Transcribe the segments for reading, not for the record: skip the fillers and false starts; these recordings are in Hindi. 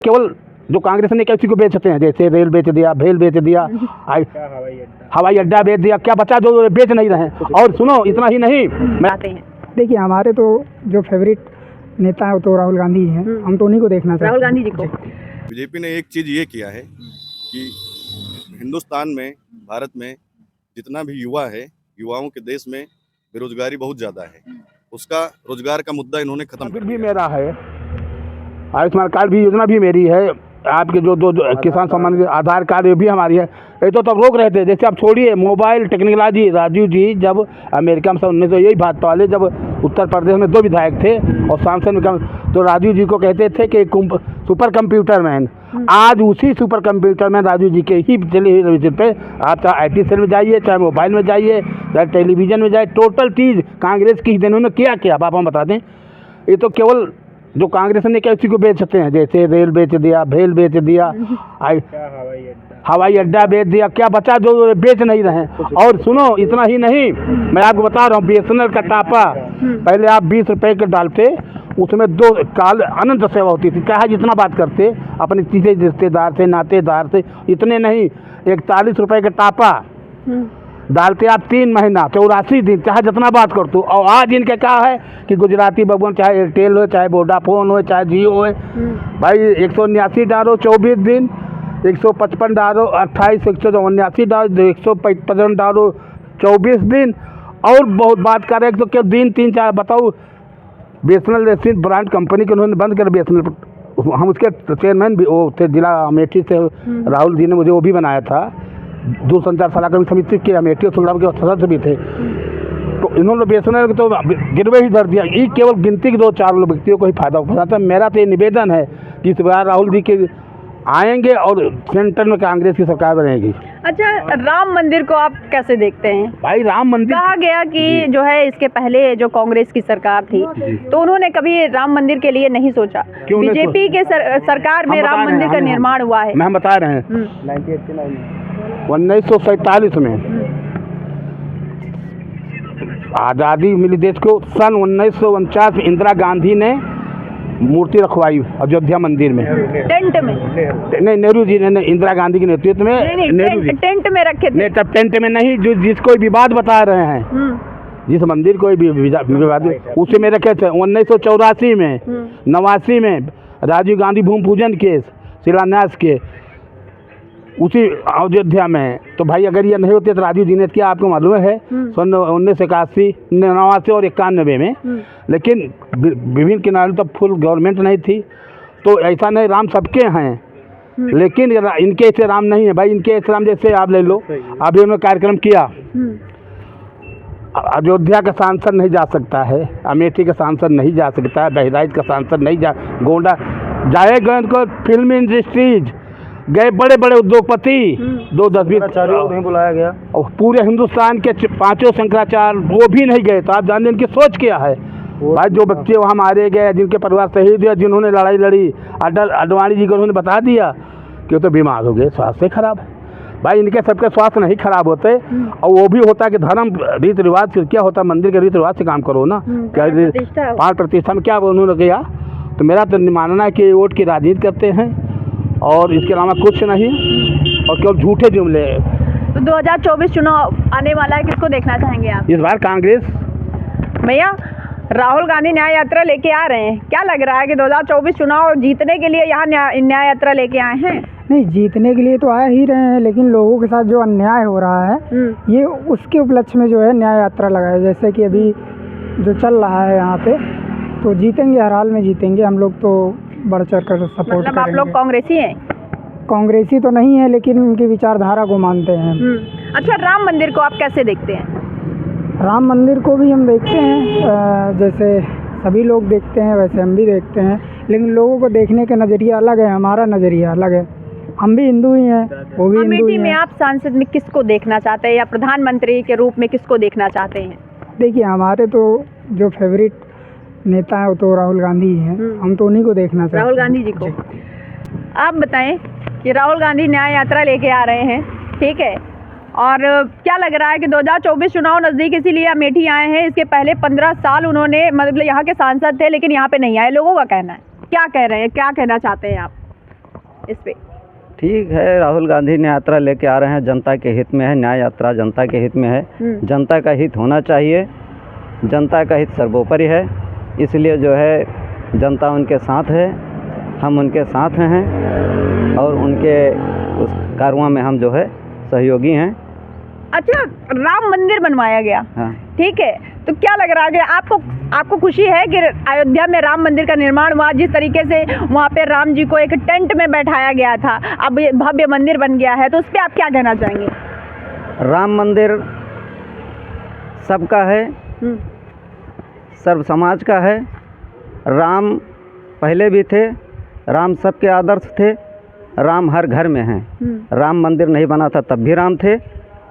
केवल जो कांग्रेस ने किसी को बेचते हैं, जैसे रेल बेच दिया, भेल बेच दिया, हवाई अड्डा बेच दिया, क्या बचा जो बेच नहीं रहे। और सुनो, इतना ही नहीं, देखिए हमारे तो जो फेवरेट नेता है वो तो राहुल गांधी हैं। हम तो उन्हीं को देखना चाहते हैं, राहुल गांधी जी को। बीजेपी ने एक चीज़ ये किया है कि हिंदुस्तान में, भारत में जितना भी युवा है, युवाओं के देश में बेरोजगारी बहुत ज़्यादा है। उसका रोजगार का मुद्दा इन्होंने खत्म कर भी दिया। मेरा है, आयुष्मान कार्ड भी योजना भी मेरी है, आपके जो दो किसान सम्मान निधि आधार कार्ड ये भी हमारी है। ये तो तब रोक रहे थे, जैसे आप छोड़िए मोबाइल टेक्नोलॉजी। राजीव जी जब अमेरिका में 1900 यही भाजपा वाले जब उत्तर प्रदेश में 2 विधायक थे और सांसद में तो राजीव जी को कहते थे कि सुपर कंप्यूटर मैन। आज उसी सुपर कंप्यूटर मैन राजीव जी के ही टेलीविजन पे आप चाहे IT सेल में जाइए, चाहे मोबाइल में जाइए, चाहे टेलीविजन में जाइए, टोटल चीज़ कांग्रेस की इन्होंने क्या आप हम बता दें। ये तो केवल जो कांग्रेस ने किसी को बेचते हैं, जैसे रेल बेच दिया, भेल बेच दिया, हवाई अड्डा बेच दिया, क्या बचा जो बेच नहीं रहे। और सुनो, इतना ही नहीं, मैं आपको बता रहा हूँ, BSNL का टापा पहले आप 20 रुपए के डालते, उसमें 2 काल अनंत सेवा होती थी। चाहे जितना बात करते अपने तीसरे रिश्तेदार से, नातेदार से, इतने नहीं, 41 रुपए का टापा डालते आप 3 महीना 84 दिन, चाहे जितना बात कर तो। और आज इनका क्या है कि गुजराती भगवान, चाहे एयरटेल हो, चाहे वोडाफोन हो, चाहे जियो हो, भाई 179 डालो 24 दिन, 155 डालो 28, 179 डालो 155 डालो 24 दिन। और बहुत बात कर रहे हैं तो क्या दिन 3-4 बताओ। BSNL जैसी ब्रांड कंपनी के उन्होंने बंद कर BSNL। हम उसके चेयरमैन भी वो थे, जिला अमेठी से राहुल जी ने मुझे वो भी बनाया था, दूरसंचार सलाहकार समिति के अमेठी और सुल्तान के सदस्य भी थे। तो इन्होंने BSNL को तो गिरवे ही धर दिया। ये केवल गिनती के 2-4 व्यक्तियों को ही फायदा उठाता है। मेरा तो ये निवेदन है कि इस बार राहुल जी के आएंगे और सेंटर में कांग्रेस की सरकार बनेगी। अच्छा, राम मंदिर को आप कैसे देखते हैं? भाई राम मंदिर कहा गया कि जो है इसके पहले जो कांग्रेस की सरकार थी तो उन्होंने कभी राम मंदिर के लिए नहीं सोचा। बीजेपी के सरकार में राम मंदिर का निर्माण हुआ है। हम बता रहे हैं 1947 में आज़ादी मिली देश को। सन 1949 में इंदिरा गांधी ने मूर्ति रखवाई अयोध्या मंदिर में, टेंट में। नहीं, नेहरू जी ने इंदिरा गांधी के नेतृत्व में नेहरू जी टेंट में रखे थे। नहीं, तब टेंट में नहीं, जो जिसको विवाद बता रहे हैं, जिस मंदिर को भी विवाद उसे में रखे थे। 1984 में 89 में राजीव गांधी भूमि पूजन के शिलान्यास के उसी अयोध्या में। तो भाई अगर ये नहीं होते तो राजीव जी ने क्या आपको मालूम है 1981, 89 और 91 में। लेकिन विभिन्न किनारों तब फुल गवर्नमेंट नहीं थी, तो ऐसा नहीं, राम सबके हैं, लेकिन इनके ऐसे राम नहीं है भाई। इनके ऐसे राम जैसे आप ले लो, अभी उन्होंने कार्यक्रम किया, अयोध्या का सांसद नहीं जा सकता है, अमेठी का सांसद नहीं जा सकता है, बहराइच का सांसद नहीं जा, गोंडा जाएगा। इनको फिल्म इंडस्ट्रीज गए, बड़े बड़े उद्योगपति 2-10 नहीं बुलाया गया, और पूरे हिंदुस्तान के 5 शंकराचार्य वो भी नहीं गए। तो आप जानते इनकी सोच क्या है भाई। जो बच्चे वहाँ मारे गए, जिनके परिवार शहीद हुए, जिन्होंने लड़ाई लड़ी, अडवाणी जी को उन्होंने बता दिया कि वो तो बीमार हो गए, स्वास्थ्य खराब है। भाई इनके सबके स्वास्थ्य नहीं खराब होते, और वो भी होता है कि धर्म रीति रिवाज से क्या होता है, मंदिर के रीति रिवाज से काम करो ना। क्या 5 प्रतिष्ठा में क्या उन्होंने किया। तो मेरा तो मानना है कि वोट की राजनीति करते हैं और इसके अलावा कुछ नहीं, और केवल झूठे जुमले। तो 2024 चुनाव आने वाला है, किसको देखना चाहेंगे आप? इस बार कांग्रेस। भैया, राहुल गांधी न्याय यात्रा लेके आ रहे हैं, क्या लग रहा है कि 2024 चुनाव जीतने के लिए यहाँ न्याय यात्रा लेके आए हैं? नहीं, जीतने के लिए तो आ ही रहे हैं, लेकिन लोगों के साथ जो अन्याय हो रहा है ये उसके उपलक्ष्य में जो है न्याय यात्रा लगाया। जैसे कि अभी जो चल रहा है यहाँ पे, तो जीतेंगे, हर हाल में जीतेंगे। हम लोग तो बढ़ चढ़ कर सपोर्ट मतलब आप लोग कांग्रेसी हैं? कांग्रेसी तो नहीं है, लेकिन उनकी विचारधारा को मानते हैं। अच्छा, राम मंदिर को आप कैसे देखते हैं? राम मंदिर को भी हम देखते हैं, जैसे सभी लोग देखते हैं वैसे हम भी देखते हैं, लेकिन लोगों को देखने का नज़रिया अलग है, हमारा नज़रिया अलग है। हम भी हिंदू ही हैं, वो भी हिंदू ही हैं। में आप सांसद में किसको देखना चाहते हैं, या प्रधानमंत्री के रूप में किसको देखना चाहते हैं? देखिए हमारे तो जो फेवरेट नेता है वो तो राहुल गांधी ही हैं। हम तो उन्हीं को देखना चाहते हैं, राहुल गांधी जी को। आप बताएं कि राहुल गांधी न्याय यात्रा लेके आ रहे हैं, ठीक है, और क्या लग रहा है कि 2024 चुनाव नज़दीक इसीलिए अमेठी आए हैं? इसके पहले 15 साल उन्होंने मतलब यहाँ के सांसद थे, लेकिन यहाँ पे नहीं आए। लोगों का कहना है, क्या कह रहे हैं, क्या कहना चाहते हैं आप? इस पे? ठीक है, राहुल गांधी न्याय यात्रा लेके आ रहे हैं, जनता के हित में है। न्याय यात्रा जनता के हित में है, जनता का हित होना चाहिए, जनता का हित सर्वोपरि है। इसलिए जो है जनता उनके साथ है, हम उनके साथ हैं और उनके उस कारवां में हम जो है सहयोगी हैं। अच्छा, राम मंदिर बनवाया गया, हाँ, ठीक है, तो क्या लग रहा है कि आपको खुशी है कि अयोध्या में राम मंदिर का निर्माण हुआ? जिस तरीके से वहाँ पे राम जी को एक टेंट में बैठाया गया था, अब ये भव्य मंदिर बन गया है, तो उस पर आप क्या कहना चाहेंगे? राम मंदिर सबका है, सर्व समाज का है। राम पहले भी थे, राम सबके आदर्श थे, राम हर घर में हैं। राम मंदिर नहीं बना था तब भी राम थे,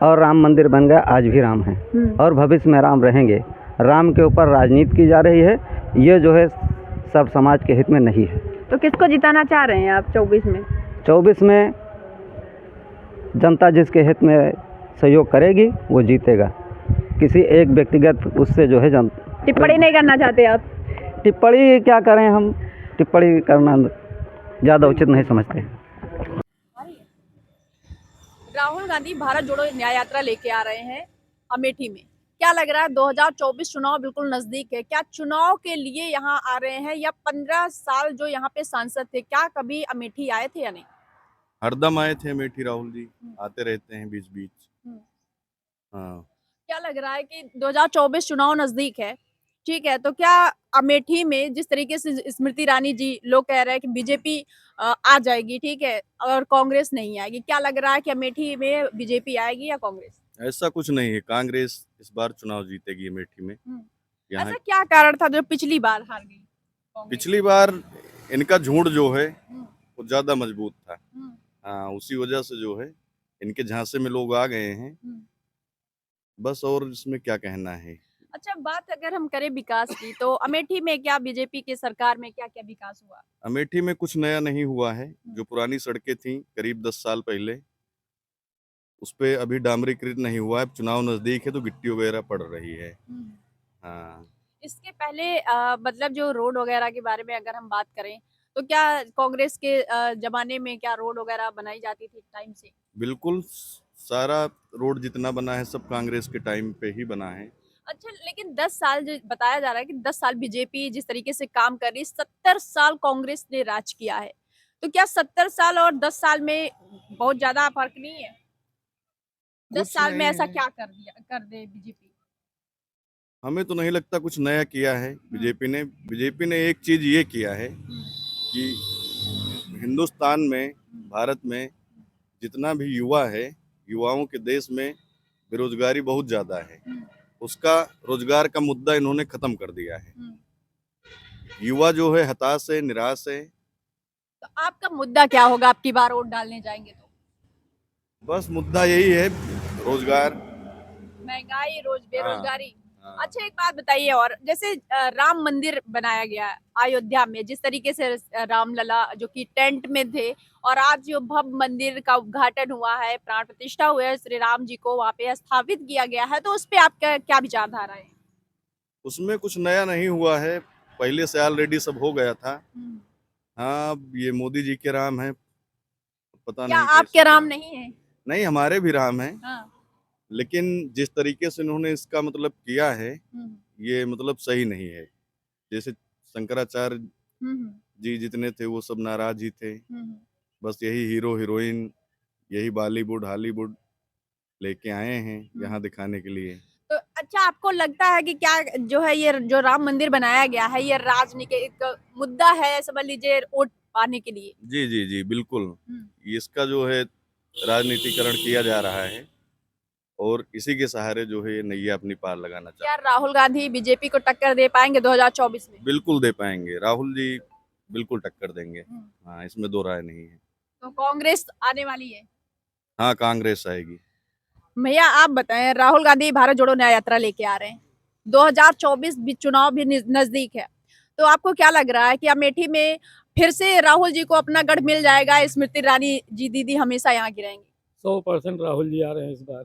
और राम मंदिर बन गया आज भी राम है, और भविष्य में राम रहेंगे। राम के ऊपर राजनीति की जा रही है, ये जो है सब समाज के हित में नहीं है। तो किसको जिताना चाह रहे हैं आप 24 में? 24 में जनता जिसके हित में सहयोग करेगी वो जीतेगा। किसी एक व्यक्तिगत उससे जो है टिप्पणी नहीं करना चाहते आप? टिप्पणी क्या करें, हम टिप्पणी करना ज़्यादा उचित नहीं समझते। राहुल गांधी भारत जोड़ो न्याय यात्रा लेके आ रहे हैं अमेठी में। क्या लग रहा है, 2024 चुनाव बिल्कुल नजदीक है, क्या चुनाव के लिए यहाँ आ रहे हैं, या 15 साल जो यहाँ पे सांसद थे, क्या कभी अमेठी आए थे या नहीं? हरदम आए थे अमेठी, राहुल जी आते रहते हैं बीच बीच। हाँ, क्या लग रहा है कि 2024 चुनाव नजदीक है, ठीक है, तो क्या अमेठी में जिस तरीके से स्मृति ईरानी जी लोग कह रहे हैं कि बीजेपी आ जाएगी, ठीक है, और कांग्रेस नहीं आएगी, क्या लग रहा है कि अमेठी में बीजेपी आएगी या कांग्रेस? ऐसा कुछ नहीं है, कांग्रेस इस बार चुनाव जीतेगी अमेठी में। यहाँ ऐसा क्या कारण था जो पिछली बार हार गई कांग्रेस? पिछली बार इनका झुंड जो है वो ज्यादा मजबूत था। हाँ, उसी वजह से जो है इनके झांसे में लोग आ गए हैं बस, और इसमें क्या कहना है। अच्छा, बात अगर हम करें विकास की, तो अमेठी में क्या बीजेपी की सरकार में क्या क्या विकास हुआ? अमेठी में कुछ नया नहीं हुआ है। जो पुरानी सड़कें थी करीब 10 साल पहले, उस पे अभी डामरीकृत नहीं हुआ है। चुनाव नजदीक है तो गिट्टी वगैरह पड़ रही है। हाँ, इसके पहले मतलब जो रोड वगैरह के बारे में अगर हम बात करें, तो क्या कांग्रेस के जमाने में क्या रोड वगैरह बनाई जाती थी टाइम से? बिल्कुल, सारा रोड जितना बना है सब कांग्रेस के टाइम पे ही बना है। अच्छा, लेकिन 10 साल जो बताया जा रहा है कि 10 साल बीजेपी जिस तरीके से काम कर रही है, 70 साल कांग्रेस ने राज किया है, तो क्या 70 साल और 10 साल में बहुत ज्यादा फर्क नहीं है? 10 साल में ऐसा क्या कर दे बीजेपी? हमें तो नहीं लगता कुछ नया किया है बीजेपी ने। बीजेपी ने एक चीज ये किया है कि हिंदुस्तान में, भारत में जितना भी युवा है, युवाओं के देश में बेरोजगारी बहुत ज्यादा है। उसका रोजगार का मुद्दा इन्होंने खत्म कर दिया है। युवा जो है हताश है, निराश है। तो आपका मुद्दा क्या होगा आपकी बार वोट डालने जाएंगे तो? बस मुद्दा यही है, रोजगार, महंगाई, बेरोजगारी। हाँ। अच्छा, एक बात बताइए, और जैसे राम मंदिर बनाया गया अयोध्या में, जिस तरीके से रामलला जो कि टेंट में थे, और आज जो भव्य मंदिर का उद्घाटन हुआ है, प्राण प्रतिष्ठा हुआ है, श्री राम जी को वहाँ पे स्थापित किया गया है, तो उस पे आपका क्या विचारधारा है? उसमें कुछ नया नहीं हुआ है, पहले से ऑलरेडी सब हो गया था। हाँ, ये मोदी जी के राम है, पता क्या नहीं आपके राम नहीं है? नहीं, हमारे भी राम है। हाँ। लेकिन जिस तरीके से इन्होंने इसका मतलब किया है, ये मतलब सही नहीं है। जैसे शंकराचार्य जी जितने थे वो सब नाराज ही थे। बस यही हीरो हीरोइन, यही बॉलीवुड हॉलीवुड लेके आए हैं यहाँ दिखाने के लिए। तो अच्छा, आपको लगता है कि क्या जो है ये जो राम मंदिर बनाया गया है, ये राजनीतिक मुद्दा है, समझ लीजिए, वोट पाने के लिए? जी जी जी, बिल्कुल। इसका जो है राजनीतिकरण किया जा रहा है, और इसी के सहारे जो है ये नैया अपनी पार लगाना क्या चाहते राहुल गांधी बीजेपी को टक्कर दे पाएंगे 2024 में? हैं। बिल्कुल दे पाएंगे, राहुल जी बिल्कुल टक्कर देंगे। हाँ, इसमें दो राय नहीं है। तो कांग्रेस आने वाली है? हाँ, कांग्रेस आएगी। भैया आप बताएं, राहुल गांधी भारत जोड़ो न्याय यात्रा लेके आ रहे हैं, 2024 भी चुनाव भी नजदीक है, तो आपको क्या लग रहा है कि अमेठी में फिर से राहुल जी को अपना गढ़ मिल जाएगा? स्मृति ईरानी जी दीदी हमेशा यहाँ की रहेंगी? 100% राहुल जी आ रहे हैं इस बार।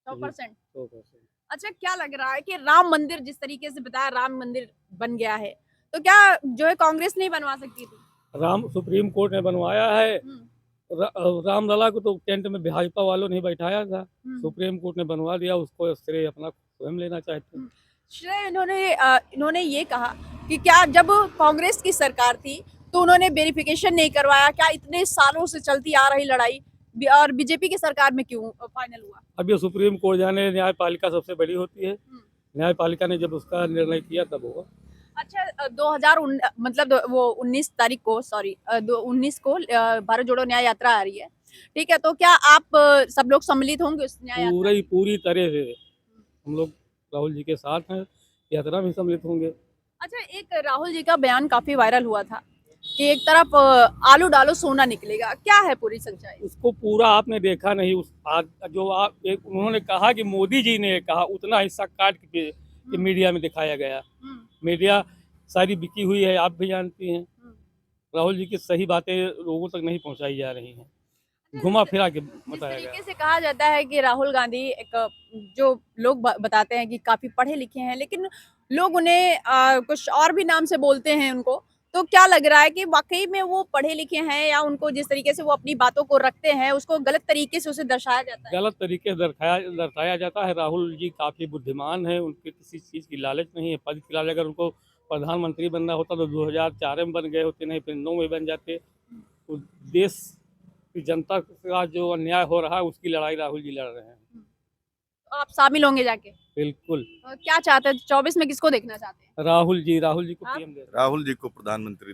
100%। 100%। अच्छा, क्या लग रहा है कि राम मंदिर जिस तरीके से बताया, राम मंदिर बन गया है, तो क्या जो है कांग्रेस नहीं बनवा सकती थी? सुप्रीम कोर्ट ने बनवाया है। रामलला को तो टेंट में भाजपा वालों ने बैठाया था, सुप्रीम कोर्ट ने बनवा दिया, उसको श्रेय अपना स्वयं लेना चाहते हैं। श्रेय इन्होंने ये कहा कि क्या जब कांग्रेस की सरकार थी तो उन्होंने वेरिफिकेशन नहीं करवाया, क्या इतने सालों से चलती आ रही लड़ाई और बीजेपी की सरकार में क्यों फाइनल हुआ? अब ये सुप्रीम कोर्ट जाने, न्यायपालिका सबसे बड़ी होती है, न्यायपालिका ने जब उसका निर्णय किया तब होगा। अच्छा, 19 तारीख को 19 को भारत जोड़ो न्याय यात्रा आ रही है, ठीक है, तो क्या आप सब लोग सम्मिलित होंगे उस न्याय यात्रा में? पूरी तरह से हम लोग राहुल जी के साथ हैं, यात्रा में सम्मिलित होंगे। अच्छा, एक राहुल जी का बयान काफी वायरल हुआ था कि एक तरफ आलू डालो सोना निकलेगा, क्या है पूरी सच्चाई? उसको पूरा आपने देखा नहीं। उन्होंने कहा कि मोदी जी ने कहा, उतना हिस्सा काट के मीडिया में दिखाया गया। मीडिया सारी बिकी हुई है, आप भी जानती हैं। राहुल जी की सही बातें लोगों तक नहीं पहुंचाई जा रही हैं, घुमा फिरा के बताया गया। तरीके से कहा जाता है कि राहुल गांधी जो लोग बताते हैं कि काफी पढ़े लिखे हैं, लेकिन लोग उन्हें कुछ और भी नाम से बोलते हैं उनको, तो क्या लग रहा है कि वाकई में वो पढ़े लिखे हैं या उनको जिस तरीके से वो अपनी बातों को रखते हैं उसको गलत तरीके से उसे दर्शाया जाता है? गलत तरीके से दर्शाया जाता है। राहुल जी काफ़ी बुद्धिमान है, उनके किसी चीज़ की लालच नहीं है। पद की लालच, अगर उनको प्रधानमंत्री बनना होता तो 2004 में बन गए होते, नहीं फिर 9 में बन जाते। तो देश की जनता का जो अन्याय हो रहा है उसकी लड़ाई राहुल जी लड़ रहे हैं। तो आप शामिल होंगे जाके? बिल्कुल। क्या चाहते हैं 24 में, किसको देखना चाहते हैं? राहुल जी को आप? पीएम दे। राहुल जी को प्रधानमंत्री